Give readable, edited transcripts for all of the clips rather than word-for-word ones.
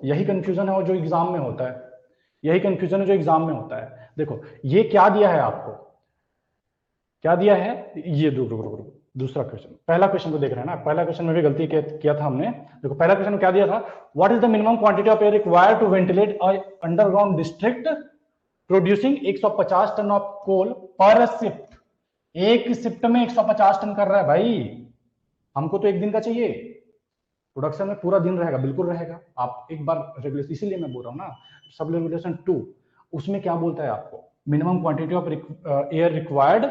यही कंफ्यूजन है और जो एग्जाम में होता है, यही कंफ्यूजन है जो एग्जाम में होता है। देखो ये क्या दिया है आपको, क्या दिया है, ये दूसरा क्वेश्चन, पहला क्वेश्चन को देख रहे हैं ना, पहला क्वेश्चन में भी गलती किया था हमने। देखो पहला क्वेश्चन में क्या दिया था, what is the minimum quantity of air required to ventilate underground district producing 150 ton of coal per shift. एक शिफ्ट में 150 टन कर रहा है भाई, हमको तो एक दिन का चाहिए, प्रोडक्शन में पूरा दिन रहेगा, बिल्कुल रहेगा। आप एक बार रेगुलेशन, इसीलिए मैं बोल रहा हूँ ना, सब रेगुलेशन 2 उसमें क्या बोलता है आपको, minimum quantity of air required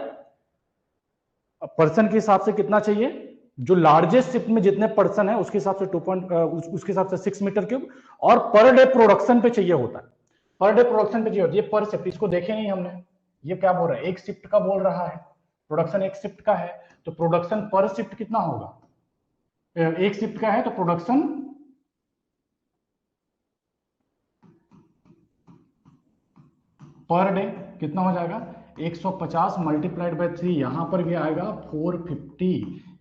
person के हिसाब से कितना चाहिए, जो लार्जेस्ट शिप में जितने पर्सन है उसके हिसाब से उसके हिसाब से 6 मीटर क्यूब, और पर डे प्रोडक्शन पे चाहिए होता है, पर डे प्रोडक्शन पे चाहिए होती है, पर शिफ्ट इसको देखे नहीं हमने, ये क्या बोल रहा है, एक शिफ्ट का बोल रहा है, प्रोडक्शन एक शिफ्ट का है, तो प्रोडक्शन पर शिफ्ट कितना होगा, एक शिफ्ट का है तो प्रोडक्शन पर डे कितना हो जाएगा, 150 मल्टीप्लाइड बाय 3, यहां पर भी आएगा 450,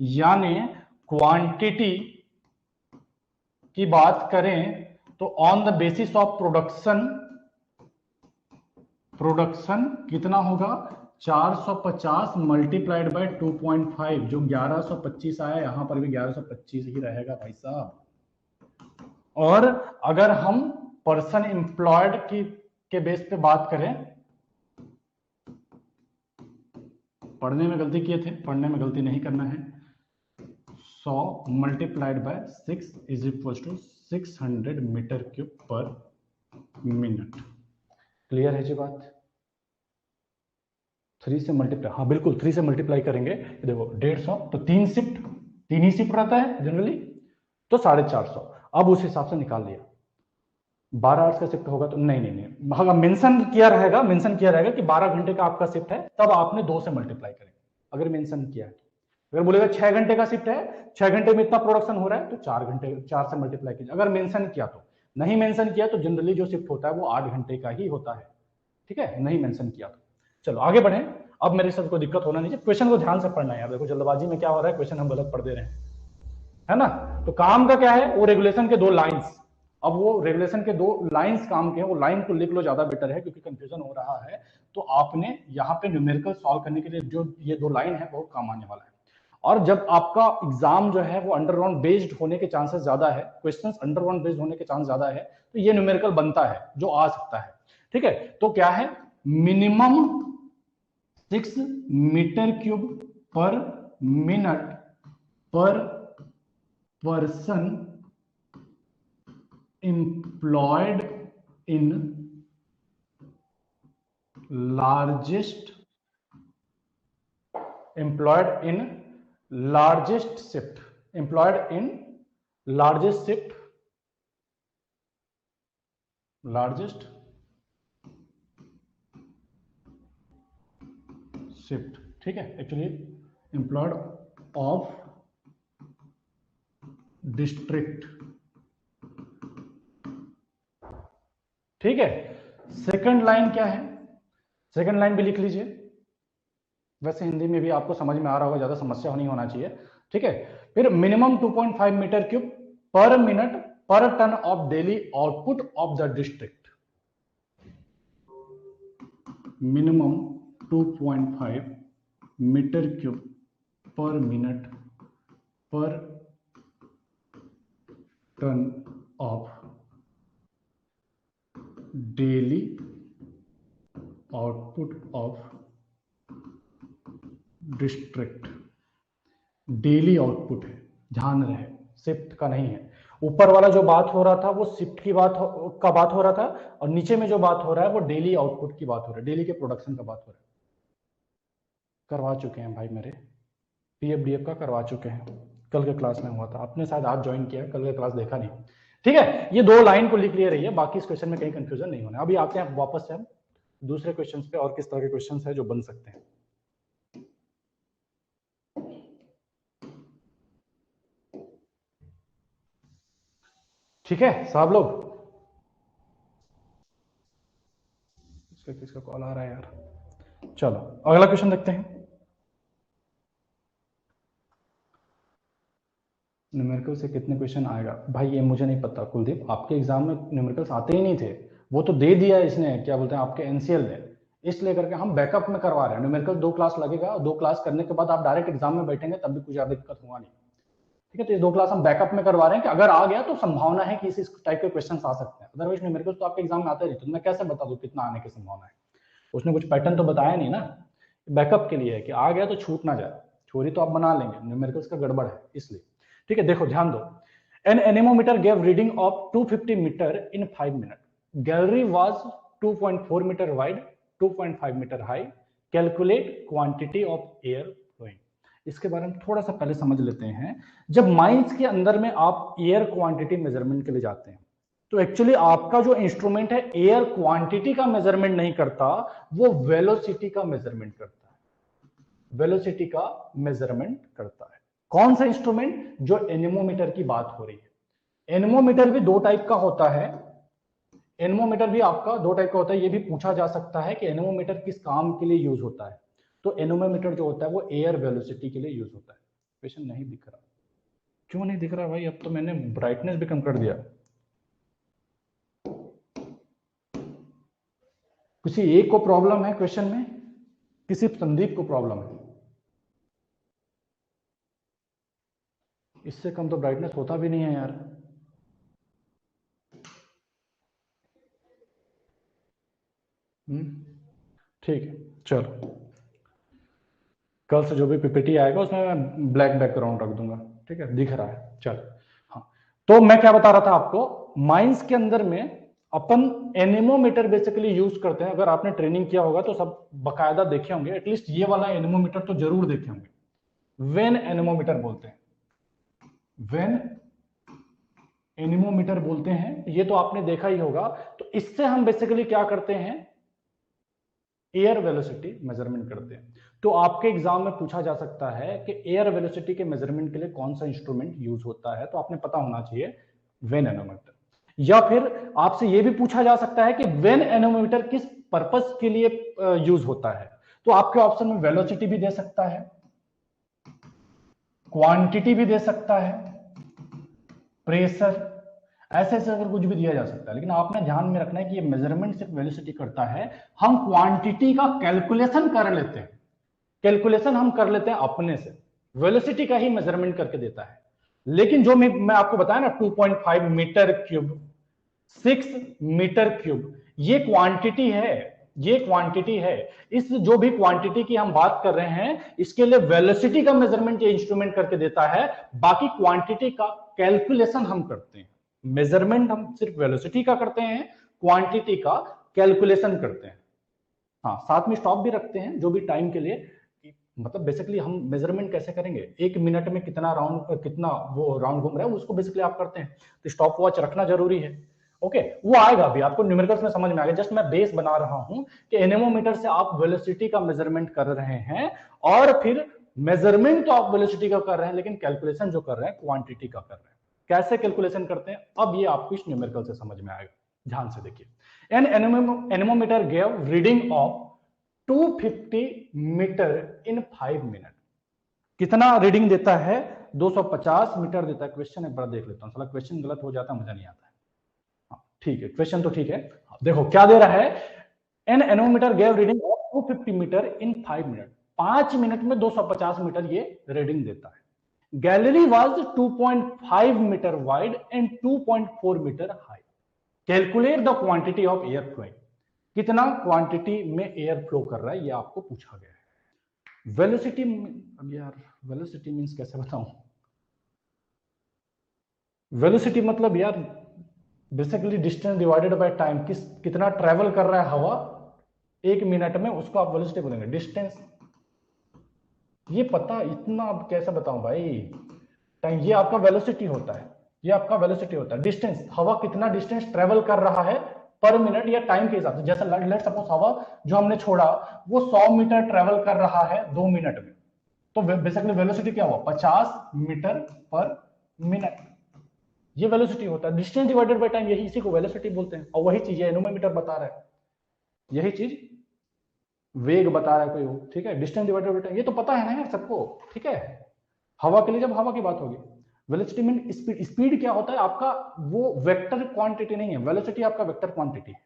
यानी क्वांटिटी की बात करें तो on the basis of production कितना होगा, 450 मल्टीप्लाइड बाय 2.5, जो 1125 आया, यहां पर भी 1125 ही रहेगा भाई साहब। और अगर हम पर्सन एम्प्लॉयड की के बेस पे बात करें, पढ़ने में गलती किए थे, पढ़ने में गलती नहीं करना है, 100 multiplied by 6 is equal to 600 metre cube per minute. Clear है जी बात, 3 से मल्टीप्लाई, हाँ बिल्कुल 3 से मल्टीप्लाई करेंगे, देखो 150, तो 3 शिफ्ट, 3 ही शिफ्ट रहता है जनरली, तो 450, अब उस हिसाब से निकाल लिया, 12 आवर्स का शिफ्ट होगा तो नहीं, हाँ मेंशन किया रहेगा कि 12 घंटे का आपका शिफ्ट है, तब आपने 2 से मल्टीप्लाई करेंगे, अगर मेंशन किया है। अगर बोलेगा 6 घंटे का शिफ्ट है, 6 घंटे में इतना प्रोडक्शन हो रहा है, तो 4 घंटे, 4 से मल्टीप्लाई कीजिए, अगर मेंशन किया तो। नहीं मेंशन किया तो जनरली जो शिफ्ट होता है वो 8 घंटे का ही होता है, ठीक है, नहीं मेंशन किया तो। चलो आगे बढ़े, अब मेरे साथ कोई दिक्कत होना नहीं चाहिए, क्वेश्चन को ध्यान से पढ़ना है यार, देखो जल्दबाजी में क्या हो रहा है, क्वेश्चन हम गलत पढ़ दे रहे हैं, है ना। तो काम का क्या है, वो रेगुलेशन के 2 लाइंस, अब वो रेगुलेशन के 2 लाइंस काम के हैं, वो लाइन को लिख लो, ज्यादा बेटर है, क्योंकि कंफ्यूजन हो रहा है, तो आपने यहाँ पे न्यूमेरिकल सॉल्व करने के लिए जो ये 2 लाइन है बहुत काम आने वाला है। और जब आपका एग्जाम जो है वो अंडरग्राउंड बेस्ड होने के चांसेस ज्यादा है, क्वेश्चंस अंडरग्राउंड बेस्ड होने के चांस ज्यादा है, तो ये न्यूमेरिकल बनता है जो आ सकता है, ठीक है। तो क्या है, minimum 6 metre cube per minute per person employed in largest shift, employed in largest shift, ठीक है, एक्चुअली एम्प्लॉयड ऑफ डिस्ट्रिक्ट, ठीक है। सेकंड लाइन क्या है, सेकंड लाइन भी लिख लीजिए, वैसे हिंदी में भी आपको समझ में आ रहा होगा, ज्यादा समस्या नहीं होना चाहिए, ठीक है। फिर minimum 2.5 metre cube per minute per ton of daily output of the district, minimum 2.5 metre cube per minute per ton of daily output of district, daily output है, ध्यान रहे शिफ्ट का नहीं है। ऊपर वाला जो बात हो रहा था वो शिफ्ट की बात हो रहा था, और नीचे में जो बात हो रहा है वो डेली आउटपुट की बात हो रहा है, डेली के प्रोडक्शन का बात हो रहा है। करवा चुके हैं भाई मेरे, पीएफडीएफ का करवा चुके हैं, कल के क्लास में हुआ था, आपने शायद आज ज्वाइन किया, कल का क्लास देखा नहीं, ठीक है। ये 2 लाइन को लिख लिए रही है, बाकी इस क्वेश्चन में कहीं कंफ्यूजन नहीं होना। अभी आते हैं वापस से हम दूसरे क्वेश्चन पे, और किस तरह के क्वेश्चन है जो बन सकते हैं, ठीक है साहब लोग। किसका कॉल आ रहा है यार, चलो अगला क्वेश्चन देखते हैं। न्यूमेरिकल से कितने क्वेश्चन आएगा भाई, ये मुझे नहीं पता कुलदीप, आपके एग्जाम में न्यूमेरिकल्स आते ही नहीं थे, वो तो दे दिया इसने, क्या बोलते हैं आपके एनसीएल ने, इसलिए करके हम बैकअप में करवा रहे हैं। न्यूमेरिकल 2 क्लास लगेगा, 2 क्लास करने के बाद आप डायरेक्ट एग्जाम में बैठेंगे तब भी कुछ ज्यादा दिक्कत होगा नहीं, ठीक है। तो ये 2 क्लास हम बैकअप में करवा रहे हैं कि अगर आ गया तो संभावना है कि इस टाइप के क्वेश्चन आ सकते हैं, अदरवाइज न्यूमेरिकल तो आपके एग्जाम में आते नहीं, तो मैं कैसे बता दूं कितना आने की संभावना है, उसने कुछ पैटर्न तो बताया नहीं ना, बैकअप के लिए है कि आ गया तो छूट ना जाए, थ्योरी तो आप बना लेंगे, न्यूमेरिकल्स का गड़बड़ है इसलिए, ठीक है। देखो ध्यान दो, an anemometer gave reading of 250 metre in 5 minute, gallery was 2.4 metre wide, 2.5 metre high, calculate quantity of air flowing. इसके बारे में थोड़ा सा पहले समझ लेते हैं। जब माइंस के अंदर में आप एयर क्वांटिटी मेजरमेंट के लिए जाते हैं तो एक्चुअली आपका जो इंस्ट्रूमेंट है एयर क्वांटिटी का मेजरमेंट नहीं करता, वो वेलोसिटी का मेजरमेंट करता है, वेलोसिटी का मेजरमेंट करता है। कौन सा इंस्ट्रूमेंट? जो एनेमोमीटर की बात हो रही है। एनेमोमीटर भी 2 टाइप का होता है, एनेमोमीटर भी आपका 2 टाइप का होता है, ये भी पूछा जा सकता है कि एनेमोमीटर किस काम के लिए यूज होता है। तो एनेमोमीटर जो होता है वो एयर वेलोसिटी के लिए यूज होता है। क्वेश्चन नहीं दिख रहा, क्यों नहीं दिख रहा भाई? अब तो मैंने ब्राइटनेस भी कम कर दिया। किसी एक को प्रॉब्लम है क्वेश्चन में, किसी संदीप को प्रॉब्लम है? इससे कम तो ब्राइटनेस होता भी नहीं है यार। ठीक है, चलो कल से जो भी पीपीटी आएगा उसमें मैं ब्लैक बैकग्राउंड रख दूंगा, ठीक है, दिख रहा है। चलो हाँ, तो मैं क्या बता रहा था आपको, माइंस के अंदर में अपन एनेमोमीटर बेसिकली यूज करते हैं। अगर आपने ट्रेनिंग किया होगा तो सब बकायदा देखे होंगे, एटलीस्ट ये वाला एनेमोमीटर तो जरूर देखे होंगे। वेन एनेमोमीटर बोलते हैं, वेन एनेमोमीटर बोलते हैं, ये तो आपने देखा ही होगा। तो इससे हम बेसिकली क्या करते हैं, एयर वेलोसिटी मेजरमेंट करते हैं। तो आपके एग्जाम में पूछा जा सकता है कि एयर वेलोसिटी के मेजरमेंट के लिए कौन सा इंस्ट्रूमेंट यूज होता है, तो आपने पता होना चाहिए वेन एनोमीटर। या फिर आपसे यह भी पूछा जा सकता है कि वेन एनोमीटर किस पर्पस के लिए यूज होता है, तो आपके ऑप्शन में वेलोसिटी भी दे सकता है, क्वांटिटी भी दे सकता है, प्रेशर, ऐसे ऐसे अगर कुछ भी दिया जा सकता है। लेकिन आपने ध्यान में रखना है कि ये मेजरमेंट सिर्फ वेलोसिटी करता है, हम क्वांटिटी का कैलकुलेशन कर लेते हैं, कैलकुलेशन हम कर लेते हैं अपने से, वेलोसिटी का ही मेजरमेंट करके देता है। लेकिन जो मैं आपको बताया ना 2.5 मीटर क्यूब, 6 मीटर क्यूब, ये क्वांटिटी है, ये क्वांटिटी है। इस जो भी क्वांटिटी की हम बात कर रहे हैं इसके लिए वेलोसिटी का मेजरमेंट ये इंस्ट्रूमेंट करके देता है, बाकी क्वांटिटी का कैलकुलेशन हम करते हैं। मेजरमेंट हम सिर्फ वेलोसिटी का करते हैं, क्वांटिटी का कैलकुलेशन करते हैं। हाँ, साथ में स्टॉप भी रखते हैं जो भी टाइम के लिए, मतलब बेसिकली हम मेजरमेंट कैसे करेंगे, 1 मिनट में कितना राउंड, कितना वो राउंड घूम रहा है उसको बेसिकली आप करते हैं, तो स्टॉप वॉच रखना जरूरी है। ओके, वो आएगा भी आपको न्यूमेरिकल्स में समझ में आएगा, जस्ट मैं बेस बना रहा हूं कि एनेमोमीटर से आप वेलोसिटी का मेजरमेंट कर रहे हैं, और फिर मेजरमेंट तो आप वेलोसिटी का कर रहे हैं लेकिन कैलकुलेशन जो कर रहे हैं क्वांटिटी का कर रहे हैं। कैसे कैलकुलेशन करते हैं अब ये आपको इस न्यूमेरिकल से समझ में आएगा, ध्यान से देखिए। An anemometer gave reading of 250 metre in 5 minute, कितना रीडिंग देता है? 250 मीटर देता है। क्वेश्चन एक बार देख लेता हूं, साला क्वेश्चन गलत हो जाता है, मजा नहीं आता है। हाँ ठीक है, क्वेश्चन तो ठीक है। देखो क्या दे रहा है, an anemometer gave reading of 250 metre in 5 minute, 5 minute में 250 मीटर ये रीडिंग देता है। Gallery was 2.5 metre wide and 2.4 metre high, calculate the quantity of air flowing, कितना क्वांटिटी में एयर फ्लो कर रहा है ये आपको पूछा गया है। वेलोसिटी, अब यार वेलोसिटी मींस कैसे बताऊं, वेलोसिटी मतलब यार basically distance divided by time, कितना ट्रेवल कर रहा है हवा 1 मिनट में, उसको आप वेलोसिटी बोलेंगे। डिस्टेंस ये पता, इतना अब कैसे बताऊं भाई, टाइम ये आपका वेलोसिटी होता है, ये आपका वेलोसिटी होता है। डिस्टेंस, हवा कितना डिस्टेंस ट्रेवल कर रहा है पर मिनट या टाइम के हिसाब से, जैसे लेट सपोज हवा जो हमने छोड़ा वो 100 मीटर ट्रेवल कर रहा है 2 मिनट में, तो बेसिकली वेलोसिटी क्या हुआ, 50 मीटर पर मिनट, ये वेलोसिटी होता है। डिस्टेंस डिवाइडेड बाय टाइम, यही इसी को वेलोसिटी बोलते हैं, और वही चीज है एनोमीटर बता रहा है, यही चीज वेग बता रहा है कोई, ठीक है। डिस्टेंस डिवाइडेड बाय टाइम, ये तो पता है ना यार सबको, ठीक है। हवा के लिए जब हवा की बात होगी, वेलोसिटी मीन स्पीड। स्पीड क्या होता है आपका, वो वेक्टर क्वांटिटी नहीं है, वेलोसिटी आपका वेक्टर क्वांटिटी है,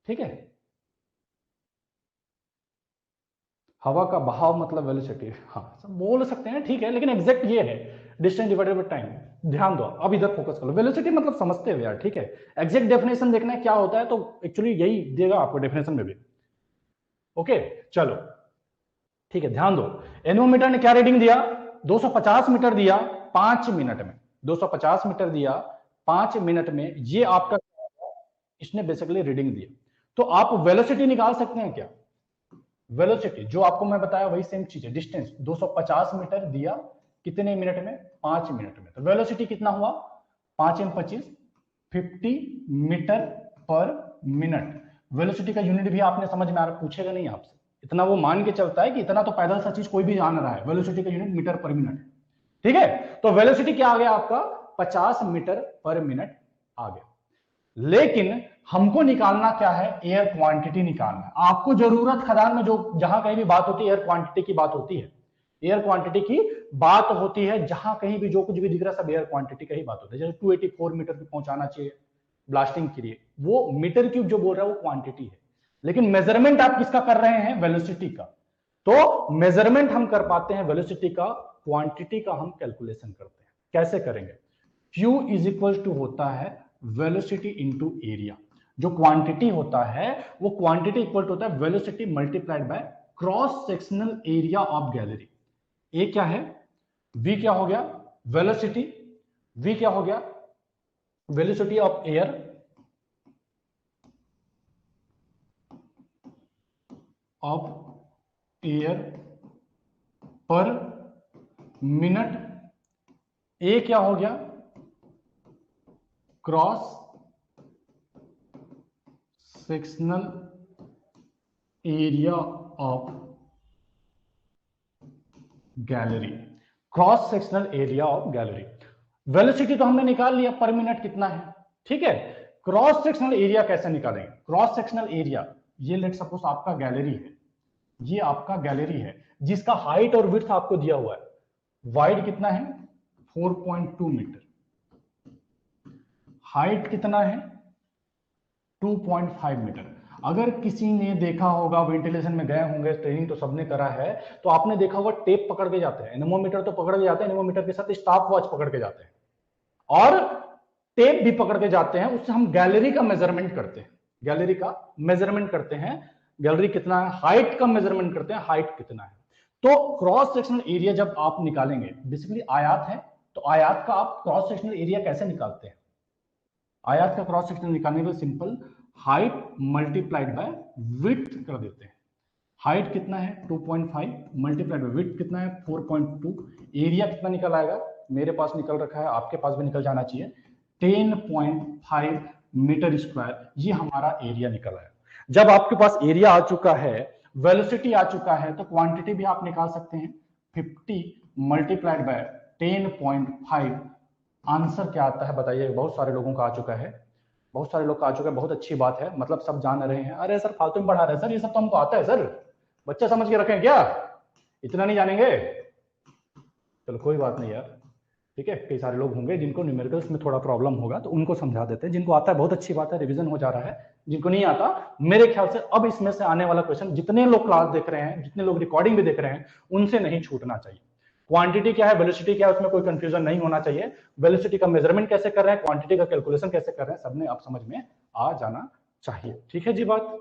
ठीक है। हवा का बहाव मतलब वेलोसिटी, हाँ सब बोल सकते हैं, ठीक है, लेकिन एग्जैक्ट ये है डिस्टेंस डिवाइडेड बाय टाइम। ध्यान दो, अब इधर फोकस करो, वेलोसिटी मतलब समझते हुए यार, ठीक है। एग्जैक्ट डेफिनेशन देखना है क्या होता है, तो एक्चुअली यही देगा आपको डेफिनेशन में भी। ओके चलो ठीक है, ध्यान दो। एनोमीटर ने क्या रीडिंग दिया, 250 मीटर दिया 5 मिनट में, 250 मीटर दिया 5 मिनट में, ये आपका इसने बेसिकली रीडिंग दिया। तो आप वेलोसिटी निकाल सकते हैं क्या, वेलोसिटी जो आपको मैं बताया वही सेम चीज है, डिस्टेंस 250 मीटर दिया कितने मिनट में, 5 मिनट में, तो वेलोसिटी कितना हुआ, 5 × 25 50 मीटर पर मिनट। वेलोसिटी का यूनिट भी आपने समझ में आ रहा, पूछेगा नहीं आपसे, इतना वो मान के चलता है कि इतना तो पैदल सा चीज कोई भी जान रहा है, वेलोसिटी का यूनिट मीटर पर मिनट, ठीक है। तो वेलोसिटी क्या आ गया आपका, 50 मीटर पर मिनट आ गया। लेकिन हमको निकालना क्या है, एयर क्वांटिटी निकालना है। आपको जरूरत खदान में जो जहां कहीं भी बात होती है एयर क्वांटिटी की बात होती है, एयर क्वांटिटी की बात होती है, जहां कहीं भी जो कुछ भी दिख रहा है सब एयर क्वांटिटी का ही बात होता है। जैसे 284 मीटर पे पहुंचाना चाहिए ब्लास्टिंग के लिए, वो मीटर क्यूब जो बोल रहा है वो क्वांटिटी है, लेकिन मेजरमेंट आप किसका कर रहे हैं, वेलोसिटी का। तो मेजरमेंट हम कर पाते हैं वेलोसिटी का, क्वांटिटी का हम कैलकुलेशन करते हैं। कैसे करेंगे, Q इज इक्वल टू होता है वेलोसिटी इंटू एरिया। जो क्वांटिटी होता है वो क्वांटिटी इक्वल टू होता है velocity multiplied by cross sectional area of gallery. A क्या है, V क्या हो गया, वेलोसिटी, V क्या हो गया, velocity of air per minute, A क्या हो गया, cross sectional area of gallery, cross sectional area of gallery. Velocity तो हमने निकाल लिया पर मिनट कितना है, ठीक है। क्रॉस सेक्शनल एरिया कैसे निकालेंगे, क्रॉस सेक्शनल एरिया, ये लेट सपोज आपका गैलरी है, ये आपका गैलरी है जिसका हाइट और विड्थ आपको दिया हुआ है, वाइड कितना है 4.2 मीटर, हाइट कितना है 2.5 मीटर। अगर किसी ने देखा होगा, वेंटिलेशन में गए होंगे, ट्रेनिंग तो सबने करा है, तो आपने देखा होगा टेप पकड़ के जाते हैं, एनेमोमीटर तो पकड़ के जाते हैं, एनेमोमीटर के साथ स्टॉप वॉच पकड़ के जाते हैं और टेप भी पकड़ के जाते हैं, उससे हम गैलरी का मेजरमेंट करते हैं, गैलरी का मेजरमेंट करते हैं, गैलरी कितना है, हाइट का मेजरमेंट करते हैं, हाइट कितना है। तो क्रॉस सेक्शनल एरिया जब आप निकालेंगे, बेसिकली आयात है, तो आयात का आप क्रॉस सेक्शनल एरिया कैसे निकालते हैं, आयात का क्रॉस सेक्शन निकालने के लिए simple height multiplied by width कर देते हैं। हाइट कितना है 2.5 मल्टीप्लाइड बाय विड्थ कितना है 4.2, एरिया कितना निकल आएगा, मेरे पास निकल रखा है, आपके पास भी निकल जाना चाहिए 10.5 मीटर स्क्वायर, ये हमारा एरिया निकल आया। जब आपके पास एरिया आ चुका है, वेलोसिटी आ चुका है, तो क्वांटिटी भी आप निकाल सकते हैं 50 मल्टीप्लाइड बाय 10.5। आंसर क्या आता है बताइए, बहुत सारे लोगों का आ चुका है, बहुत सारे लोग का आ चुका है, बहुत अच्छी बात है, मतलब सब जान रहे हैं। अरे सर फालतू में पढ़ा रहे हैं सर, ये सब तो हमको आता है सर, बच्चा समझ के रखें क्या, इतना नहीं जानेंगे, चलो कोई बात नहीं यार, ठीक है। कई सारे लोग होंगे जिनको न्यूमेरिकल्स में थोड़ा प्रॉब्लम होगा, तो उनको समझा देते हैं, जिनको आता है बहुत अच्छी बात है, रिवीजन हो जा रहा है, जिनको नहीं आता मेरे ख्याल से अब इसमें से आने वाला क्वेश्चन जितने लोग क्लास देख रहे हैं, जितने लोग रिकॉर्डिंग भी देख रहे हैं, उनसे नहीं छूटना चाहिए। क्वांटिटी क्या है, वेलोसिटी क्या है, उसमें कोई कंफ्यूजन नहीं होना चाहिए। वेलोसिटी का मेजरमेंट कैसे कर रहे हैं, क्वांटिटी का कैलकुलेशन कैसे कर रहे हैं, सबने आप समझ में आ जाना चाहिए, ठीक है जी बात।